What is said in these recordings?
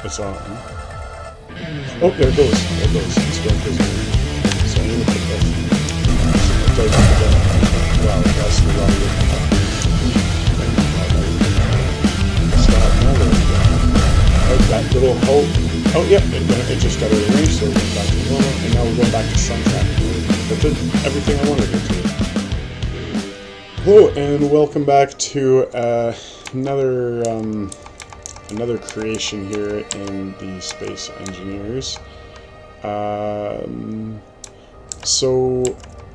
it's on. Oh, there it goes. There it goes. It's going crazy. So I'm going to put that. It does put that. Wow, that's the wrong way. Stop. Now there we go. Oh, that little hole. Oh, yep. It just got out of range, so it went back to normal. And now we're going back to sun tracking. That did everything I wanted it to. Hello, and welcome back to another creation here in the Space Engineers. So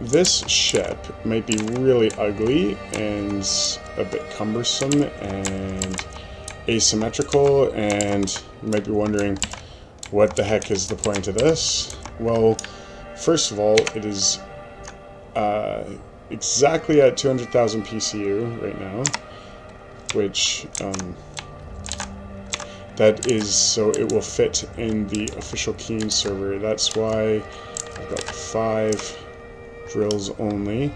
this ship might be really ugly and a bit cumbersome and asymmetrical, and you might be wondering, what the heck is the point of this? Well, first of all, it is exactly at 200,000 PCU right now, which that is so it will fit in the official Keen server. That's why I've got 5 drills only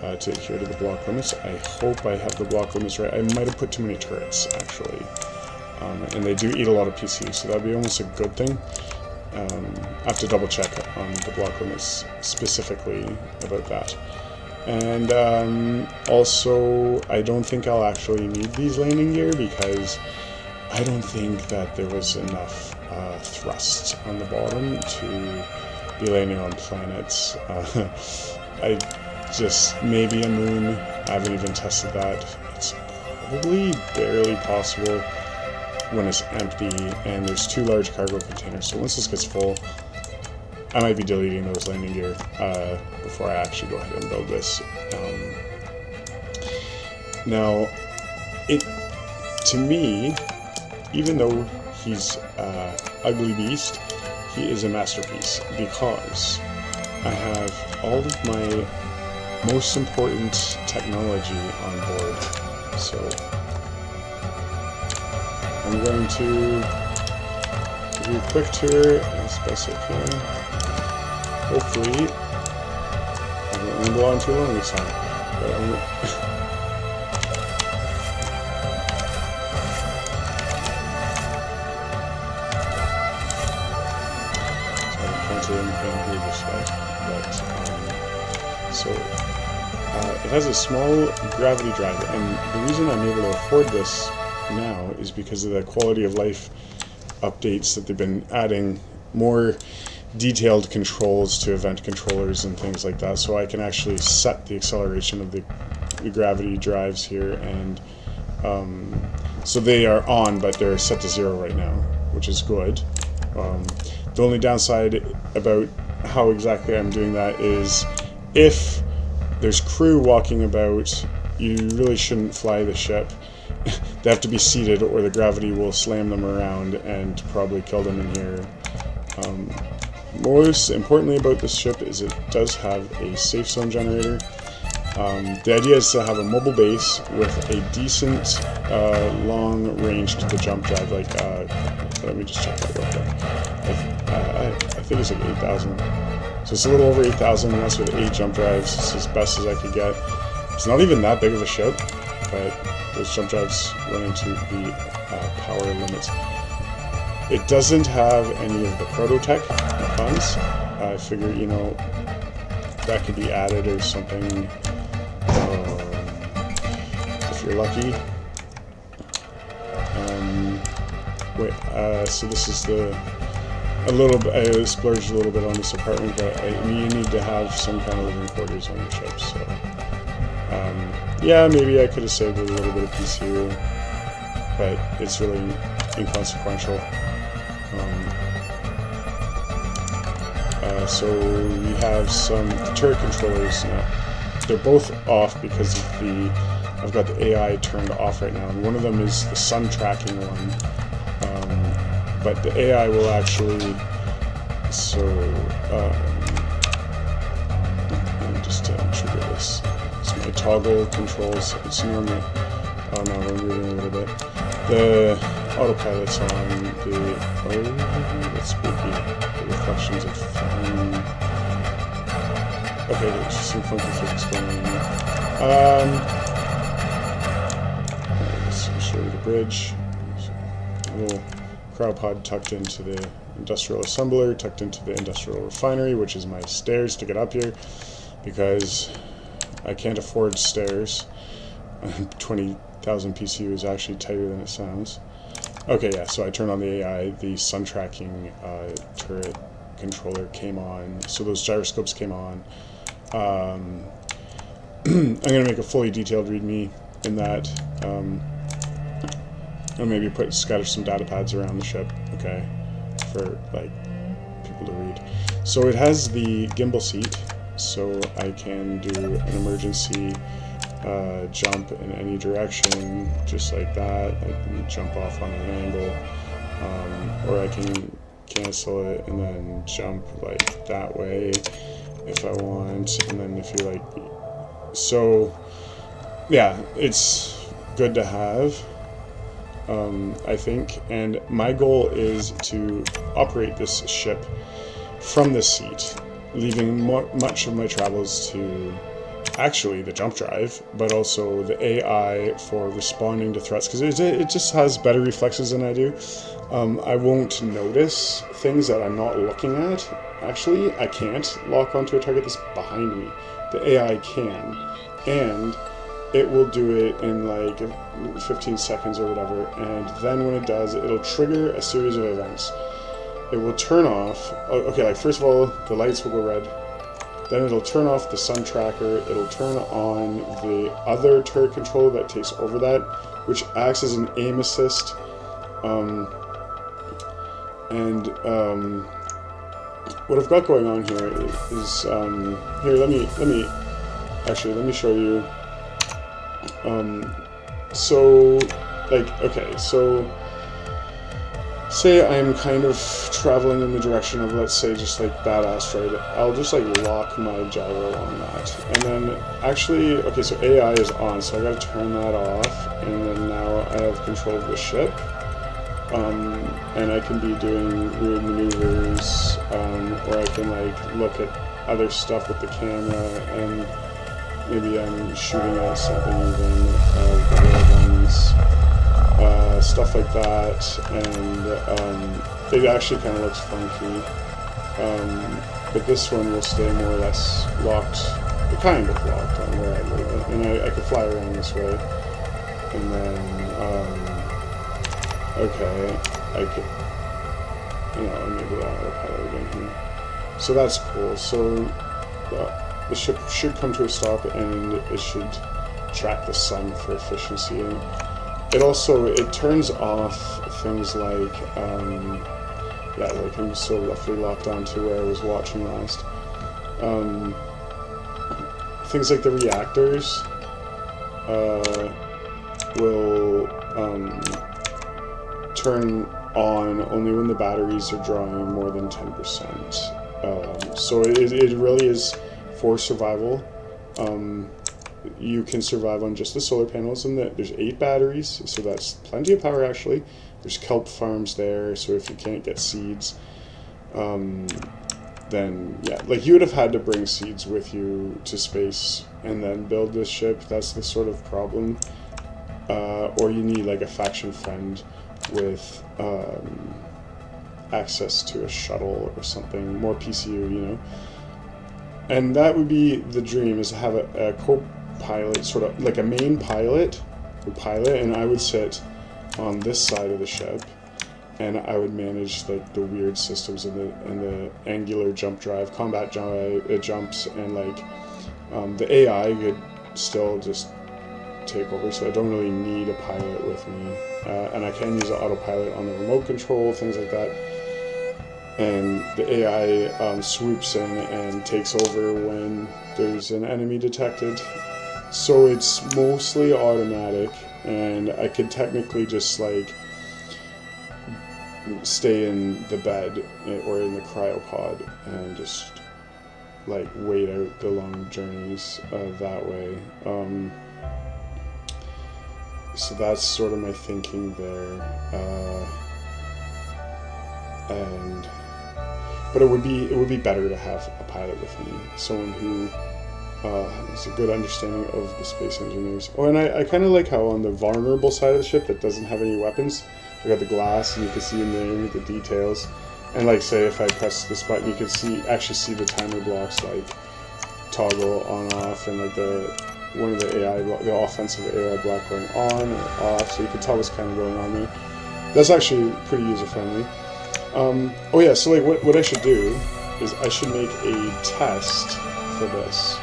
to adhere to the block limits. I hope I have the block limits right. I might have put too many turrets, actually. And they do eat a lot of PCU, so that'd be almost a good thing. I have to double check on the block limits specifically about that. And also, I don't think I'll actually need these landing gear because I don't think that there was enough thrust on the bottom to be landing on planets. I just, maybe a moon, I haven't even tested that. It's probably barely possible when it's empty, and there's 2 large cargo containers, so once this gets full, I might be deleting those landing gear before I actually go ahead and build this. Now, to me, even though he's an ugly beast, he is a masterpiece because I have all of my most important technology on board. So I'm going to give you a quick tour as best I can. Hopefully, I don't want to go on too long this time. But so I can't say anything here just yet. But it has a small gravity drive, and the reason I'm able to afford this now is because of the quality of life updates that they've been adding, more detailed controls to event controllers and things like that, so I can actually set the acceleration of the gravity drives here, and so they are on, but they're set to 0 right now, which is good. The only downside about how exactly I'm doing that is if there's crew walking about, you really shouldn't fly the ship. They have to be seated or the gravity will slam them around and probably kill them in here. Most importantly about this ship is it does have a safe zone generator. The idea is to have a mobile base with a decent long range to the jump drive. Like, let me just check that real quick. I think it's like 8,000. So it's a little over 8,000, and that's with 8 jump drives. It's as best as I could get. It's not even that big of a ship, but those jump drives run into the power limits. It doesn't have any of the prototech funds. I figure, you know, that could be added or something if you're lucky. So this is I splurged a little bit on this apartment, but you need to have some kind of living quarters on your ship, so yeah, maybe I could have saved a little bit of PCU, but it's really inconsequential. So we have some turret controllers now. They're both off because of I've got the AI turned off right now, and one of them is the sun tracking one. But the AI will actually, let me just trigger this. It's my toggle controls. It's normally, oh no, we're moving a little bit. The autopilot's on, that's spooky. The reflections of foam. Okay, there's some funky physics going on there. Let's show you the bridge. cryopod tucked into the industrial assembler, tucked into the industrial refinery, which is my stairs to get up here, because I can't afford stairs. 20,000 PCU is actually tighter than it sounds. Okay, yeah, so I turned on the AI, the sun tracking turret controller came on, so those gyroscopes came on. I'm going to make a fully detailed README in that. I'll maybe scatter some data pads around the ship, okay, for like people to read. So it has the gimbal seat, so I can do an emergency jump in any direction, just like that. I can jump off on an angle, or I can cancel it and then jump like that way if I want, and then if you like. So yeah, it's good to have, I think, and my goal is to operate this ship from the seat, leaving much of my travels to actually the jump drive, but also the AI for responding to threats, because it just has better reflexes than I do. I won't notice things that I'm not looking at. Actually, I can't lock onto a target that's behind me. The AI can, and it will do it in like 15 seconds or whatever, and then when it does, it'll trigger a series of events. It will turn off, okay, like first of all, the lights will go red. Then it'll turn off the sun tracker, it'll turn on the other turret controller that takes over that, which acts as an aim assist. What I've got going on here is, here, let me show you. So, like, okay, so say I'm kind of traveling in the direction of, let's say, just like that asteroid. I'll just like lock my gyro on that, and then actually, okay, so AI is on, so I gotta turn that off, and then now I have control of the ship, and I can be doing weird maneuvers, or I can like look at other stuff with the camera, and maybe I'm shooting at something even, guns. Stuff like that, and it actually kind of looks funky, but this one will stay more or less locked, kind of locked on where I leave it, and I could fly around this way, and then, okay, I could, enable autopilot again here, so that's cool. So the ship should come to a stop, and it should track the sun for efficiency. And it turns off things like, like I'm so roughly locked onto where I was watching last. Things like the reactors will turn on only when the batteries are drawing more than 10%. So it really is for survival. You can survive on just the solar panels, and there's 8 batteries, so that's plenty of power actually. There's kelp farms there, so if you can't get seeds, then yeah, like you would have had to bring seeds with you to space and then build this ship. That's the sort of problem. Or you need like a faction friend with access to a shuttle or something, more PCU, And that would be the dream, is to have a co-pilot, sort of like a main pilot would pilot, and I would sit on this side of the ship, and I would manage like the weird systems and the angular jump drive, combat jumps, and like the AI could still just take over, so I don't really need a pilot with me, and I can use the autopilot on the remote control, things like that. And the AI swoops in and takes over when there's an enemy detected. So it's mostly automatic, and I could technically just like stay in the bed or in the cryopod and just like wait out the long journeys that way. So that's sort of my thinking there. But it would be better to have a pilot with me, someone who has a good understanding of the space engineers. Oh, and I kind of like how on the vulnerable side of the ship that doesn't have any weapons, I got the glass, and you can see in there the details. And like, say if I press this button, you can actually see the timer blocks like toggle on off, and like one of the offensive AI block going on or off, so you can tell what's kind of going on there. That's actually pretty user friendly. Oh yeah, so like what I should do is I should make a test for this,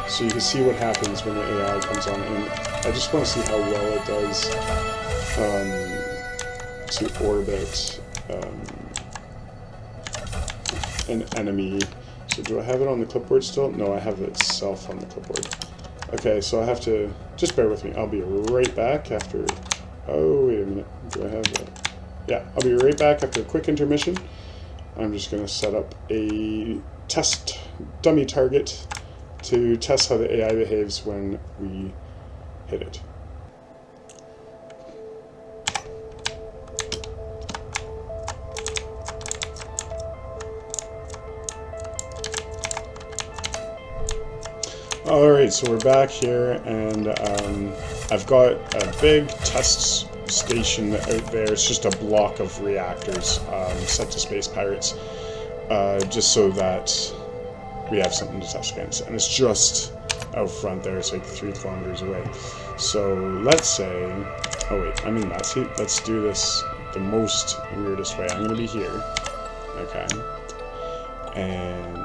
so you can see what happens when the AI comes on, and I just want to see how well it does to orbit an enemy. So do I have it on the clipboard still? No, I have it itself on the clipboard. Okay, so I have to, just bear with me, I'll be right back after, oh wait a minute, do I have that? Yeah, I'll be right back after a quick intermission. I'm just going to set up a test dummy target to test how the AI behaves when we hit it. Alright, so we're back here, and I've got a big test station out there. It's just a block of reactors set to Space Pirates, just so that we have something to test against. And it's just out front there, it's like 3 kilometers away. So let's say, oh wait, I'm in that seat. Let's do this the most weirdest way. I'm going to be here, okay, and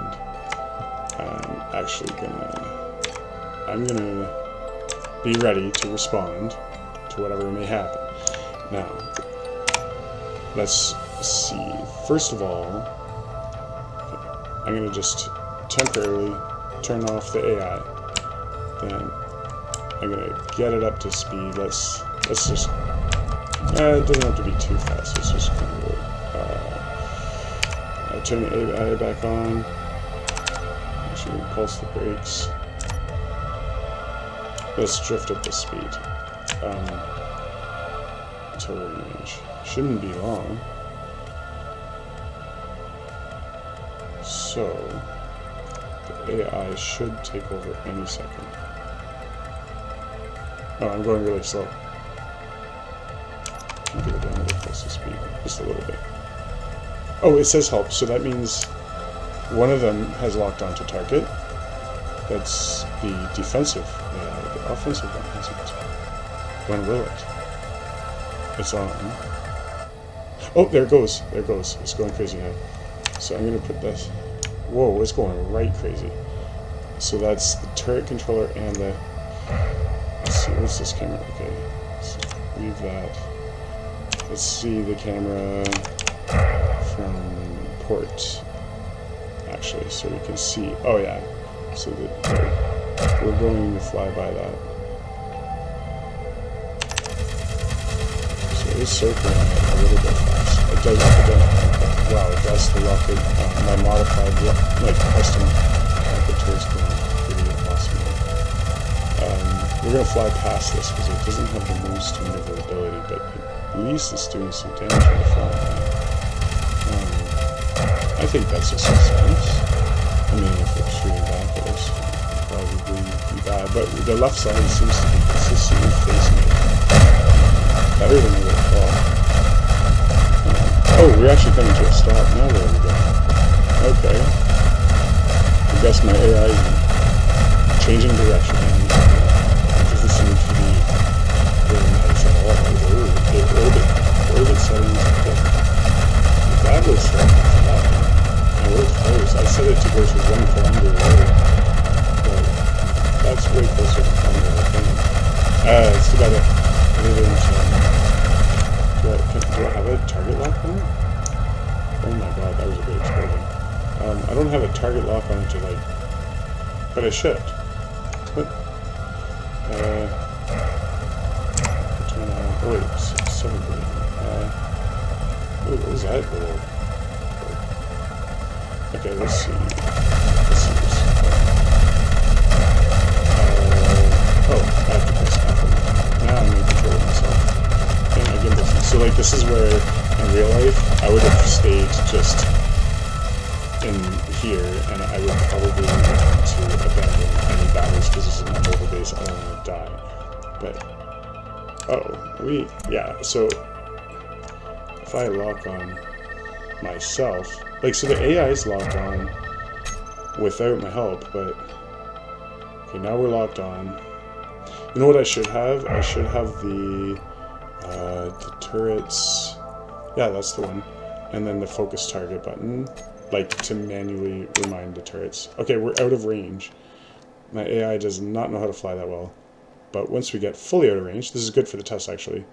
I'm gonna be ready to respond to whatever may happen. Now, let's see. First of all, I'm gonna just temporarily turn off the AI. Then I'm gonna get it up to speed. Let's just. It doesn't have to be too fast. Let's just kind of turn the AI back on. Actually, pulse the brakes. Let's drift up the speed. Towing range shouldn't be long. So the AI should take over any second. Oh, I'm going really slow. I'll give it down a little close to speed, just a little bit. Oh, it says help, so that means one of them has locked onto target. That's the defensive. The offensive one hasn't. When will it? It's on. Oh, there it goes. There it goes. It's going crazy now. So I'm going to put this. Whoa, it's going right crazy. So that's the turret controller and the. Let's see, what's this camera? Okay. So leave that. Let's see the camera from port. Actually, so we can see. Oh, yeah. So we're going to fly by that. So it's circling a little bit fast. It does. Wow, that's the rocket. My modified, like custom rocket is going pretty awesome. We're going to fly past this because it doesn't have the most maneuverability, but at least it's doing some damage on the front. I think that's a success. I mean, if it's shooting back at us, it'll probably be bad. But the left side seems to be consistently facing it better than it would have thought. Oh, we're actually coming to a stop. Now where are we going? Okay. I guess my AI is changing direction. It doesn't seem to be very nice at all. The orbit settings are good. That was I set it to go to 1 kilometer away, but that's way closer to kilometer, I think. It's too bad I didn't. Do I have a target lock on it? Oh my god, that was a big explosion. I don't have a target lock on it to like, but I should. What? Turn on. Oh wait, 7 billion. What was that little? Okay, let's see. This. Oh, I have to press F. Now I'm in control of myself. And again, so like this is where in real life I would have stayed just in here, and I would probably want to abandon any battles because this is my mobile base. I don't want to die. But yeah. So I lock on myself, like, so the AI is locked on without my help, but okay, now we're locked on. You know what I should have? I should have the turrets. Yeah, that's the one. And then the focus target button, like to manually remind the turrets. Okay, we're out of range. My AI does not know how to fly that well. But once we get fully out of range, this is good for the test actually.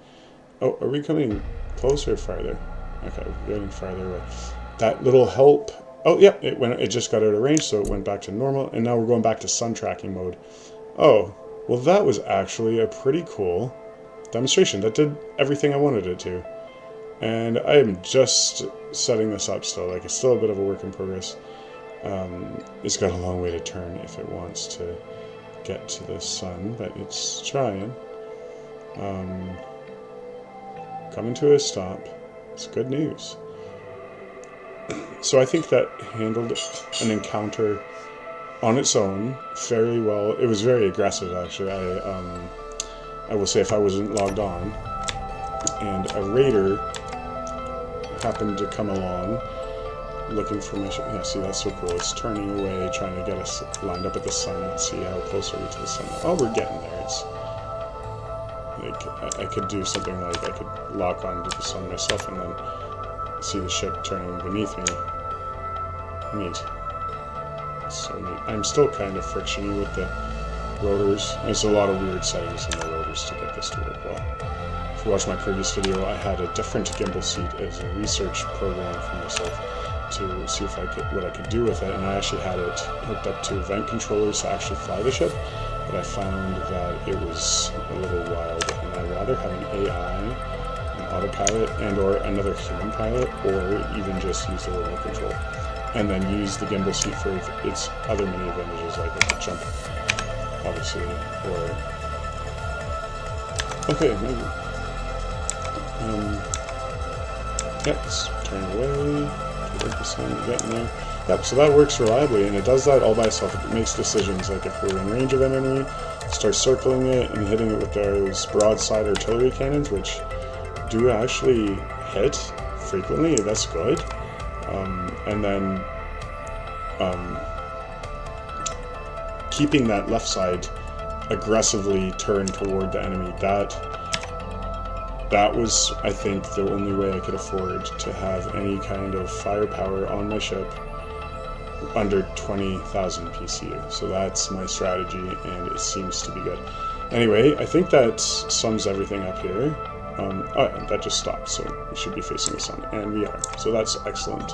Oh, are we coming closer or farther? Okay, we're getting farther away. That little help. Oh, yeah, it just got out of range, so it went back to normal, and now we're going back to sun tracking mode. Oh, well, that was actually a pretty cool demonstration. That did everything I wanted it to. And I am just setting this up still. Like, it's still a bit of a work in progress. It's got a long way to turn if it wants to get to the sun, but it's trying. Coming to a stop. It's good news. So I think that handled an encounter on its own fairly well. It was very aggressive, actually. I will say, if I wasn't logged on and a raider happened to come along looking for mission. Yeah, see, that's so cool. It's turning away, trying to get us lined up at the sun. Let's see how close are we to the sun. Oh, we're getting there. It's like I could do something like I could lock onto the sun myself and then see the ship turning beneath me. Neat. So neat. I'm still kind of frictiony with the rotors. There's a lot of weird settings in the rotors to get this to work well. If you watched my previous video, I had a different gimbal seat as a research program for myself to see if what I could do with it, and I actually had it hooked up to event controllers to actually fly the ship, but I found that it was a little wild, and I'd rather have an AI, an autopilot, and or another human pilot, or even just use the remote control, and then use the gimbal seat for its other many advantages, like I could jump, obviously, or... Okay, maybe... Yep, it's turning away, toward the sun, getting there. Yep, so that works reliably, and it does that all by itself. It makes decisions, like if we're in range of an enemy, start circling it and hitting it with those broadside artillery cannons, which do actually hit frequently, that's good. And then keeping that left side aggressively turned toward the enemy, that was, I think, the only way I could afford to have any kind of firepower on my ship under 20,000 PCU. So that's my strategy, and it seems to be good. Anyway, I think that sums everything up here. Oh, that just stopped, so we should be facing the sun, and we are. So that's excellent.